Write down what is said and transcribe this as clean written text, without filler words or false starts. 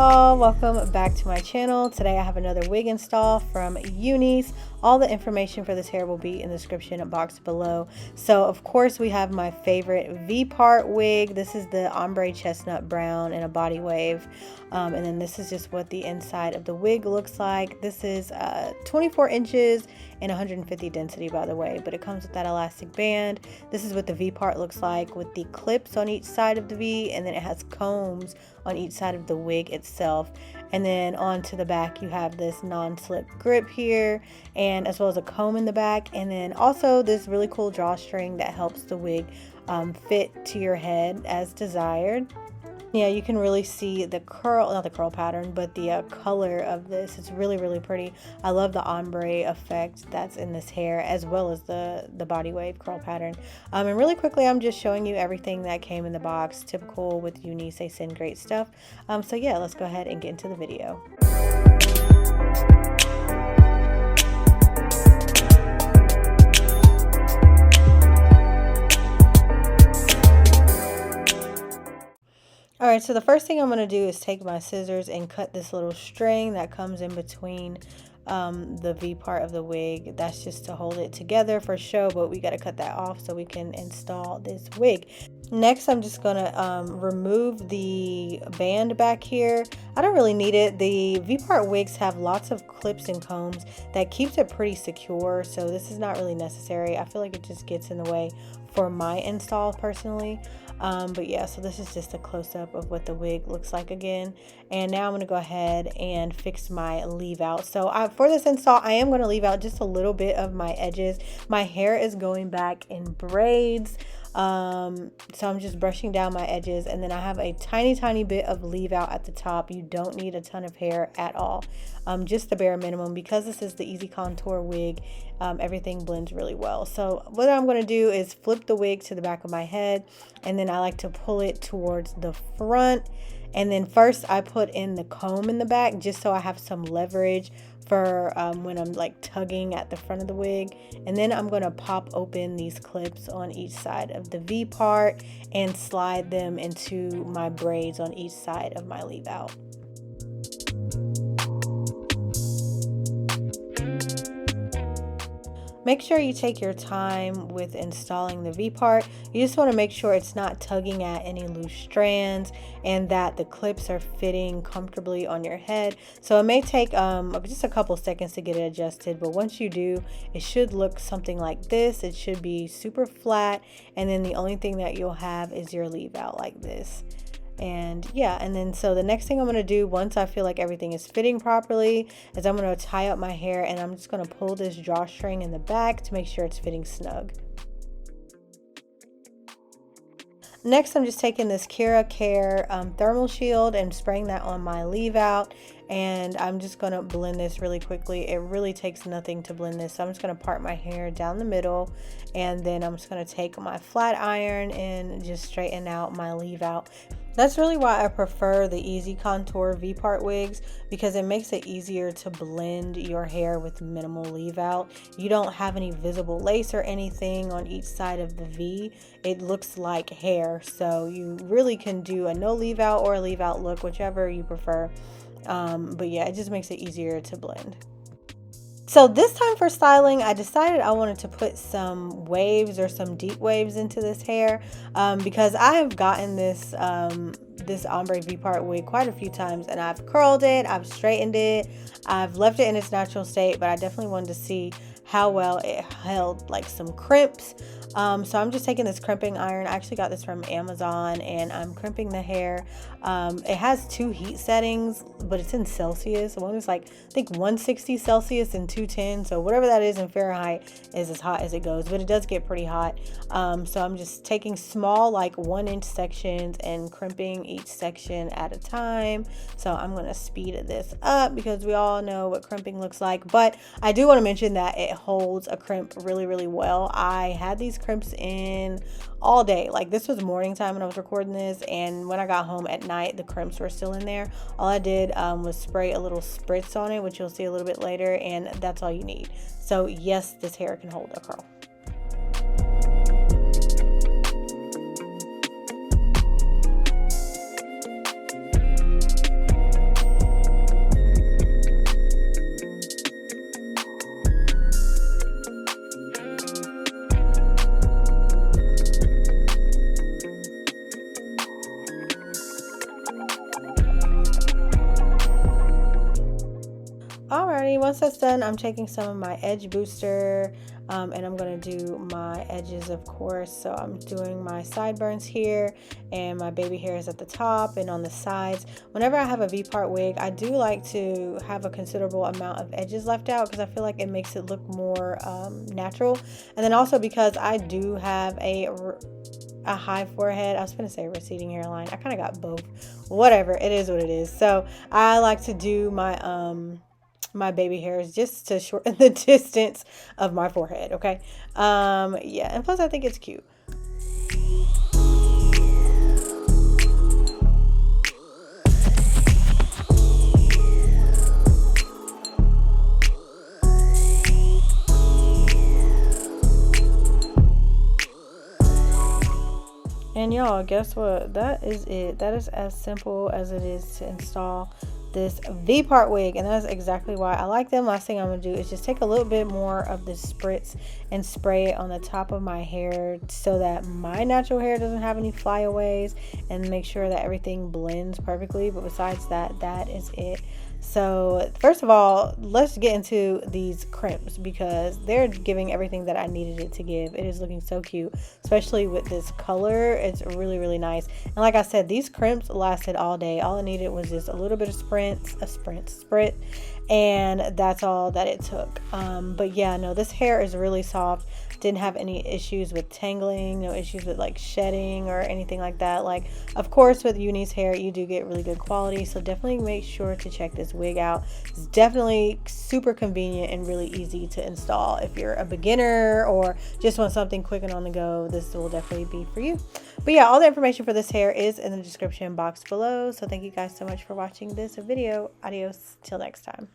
y'all, welcome back to my channel. Today I have another wig install from Unice. All the information for this hair will be in the description box below. So of course we have my favorite V-part wig. This is the ombre chestnut brown in a body wave, and then this is just what the inside of the wig looks like. This is 24 inches and 150 density, by the way, but it comes with that elastic band. This is what the V part looks like with the clips on each side of the V, and then it has combs on each side of the wig itself. And then onto the back you have this non-slip grip here, and as well as a comb in the back, and then also this really cool drawstring that helps the wig fit to your head as desired. Yeah, you can really see the curl, not the curl pattern, but the color of this. It's really pretty. I love the ombre effect that's in this hair, as well as the body wave curl pattern. And really quickly, I'm just showing you everything that came in the box. Typical with Unice, they send great stuff. So yeah, let's go ahead and get into the video. Alright, so the first thing I'm going to do is take my scissors and cut this little string that comes in between the V part of the wig. That's just to hold it together for show, but we got to cut that off so we can install this wig. Next, I'm just going to remove the band back here. I don't really need it. The V-part wigs have lots of clips and combs that keeps it pretty secure, so this is not really necessary. I feel like it just gets in the way for my install personally. But yeah, so this is just a close-up of what the wig looks like again. And now I'm going to go ahead and fix my leave out. So for this install, I am going to leave out just a little bit of my edges. My hair is going back in braids. So I'm just brushing down my edges, and then I have a tiny bit of leave out at the top. You don't need a ton of hair at all, just the bare minimum. Because this is the easy contour wig, everything blends really well. So what I'm going to do is flip the wig to the back of my head, and then I like to pull it towards the front. And then first I put in the comb in the back, just so I have some leverage for when I'm like tugging at the front of the wig. And then I'm going to pop open these clips on each side of the V part and slide them into my braids on each side of my leave out. Make sure you take your time with installing the V part. You just want to make sure it's not tugging at any loose strands and that the clips are fitting comfortably on your head. So it may take just a couple seconds to get it adjusted, but once you do, it should look something like this. It should be super flat, and then the only thing that you'll have is your leave out like this. And yeah, and then so the next thing I'm going to do once I feel like everything is fitting properly is I'm going to tie up my hair, and I'm just going to pull this drawstring in the back to make sure it's fitting snug. Next, I'm just taking this Kira Care thermal shield and spraying that on my leave out, and I'm just going to blend this really quickly. It really takes nothing to blend this. So I'm just going to part my hair down the middle, and then I'm just going to take my flat iron and just straighten out my leave out. That's really why I prefer the easy contour V-part wigs, because it makes it easier to blend your hair with minimal leave out. You don't have any visible lace or anything on each side of the V. It looks like hair, so you really can do a no leave out or a leave out look, whichever you prefer. But yeah, it just makes it easier to blend. So this time for styling, I decided I wanted to put some waves or some deep waves into this hair, because I have gotten this this ombre V-part wig quite a few times, and I've curled it, I've straightened it, I've left it in its natural state, but I definitely wanted to see how well it held like some crimps. So I'm just taking this crimping iron. I actually got this from Amazon, and I'm crimping the hair. It has 2 heat settings, but it's in Celsius. One is like, I think 160 Celsius and 210. So whatever that is in Fahrenheit is as hot as it goes, but it does get pretty hot. So I'm just taking small, like 1-inch sections and crimping each section at a time. So I'm going to speed this up because we all know what crimping looks like. But I do want to mention that it holds a crimp really well. I had these crimps in all day. Like, this was morning time when I was recording this, and when I got home at night, the crimps were still in there. All I did was spray a little spritz on it, which you'll see a little bit later, and that's all you need. So yes, this hair can hold a curl. once that's done, I'm taking some of my edge booster and I'm going to do my edges, of course. So I'm doing my sideburns here and my baby hairs at the top and on the sides. Whenever I have a V-part wig, I do like to have a considerable amount of edges left out because I feel like it makes it look more natural. And then also because I do have a high forehead. I was going to say receding hairline. I kind of got both. Whatever. It is what it is. So I like to do my my baby hairs just to shorten the distance of my forehead. Okay. Yeah. And plus I think it's cute. And y'all, guess what? That is it. That is as simple as it is to install this V-part wig, and that's exactly why I like them. Last thing I'm gonna do is just take a little bit more of this spritz and spray it on the top of my hair so that my natural hair doesn't have any flyaways, and make sure that everything blends perfectly. But besides that, that is it. So first of all, let's get into these crimps because they're giving everything that I needed it to give. It is looking so cute, especially with this color. It's really, really nice. And like I said, these crimps lasted all day. All I needed was just a little bit of sprit, and that's all that it took. But yeah, no, this hair is really soft. Didn't have any issues with tangling, no issues with like shedding or anything like that. Like, of course, with Unice hair, you do get really good quality. So definitely make sure to check this wig out. It's definitely super convenient and really easy to install. If you're a beginner or just want something quick and on the go, this will definitely be for you. But yeah, all the information for this hair is in the description box below. So thank you guys so much for watching this video. Adios till next time.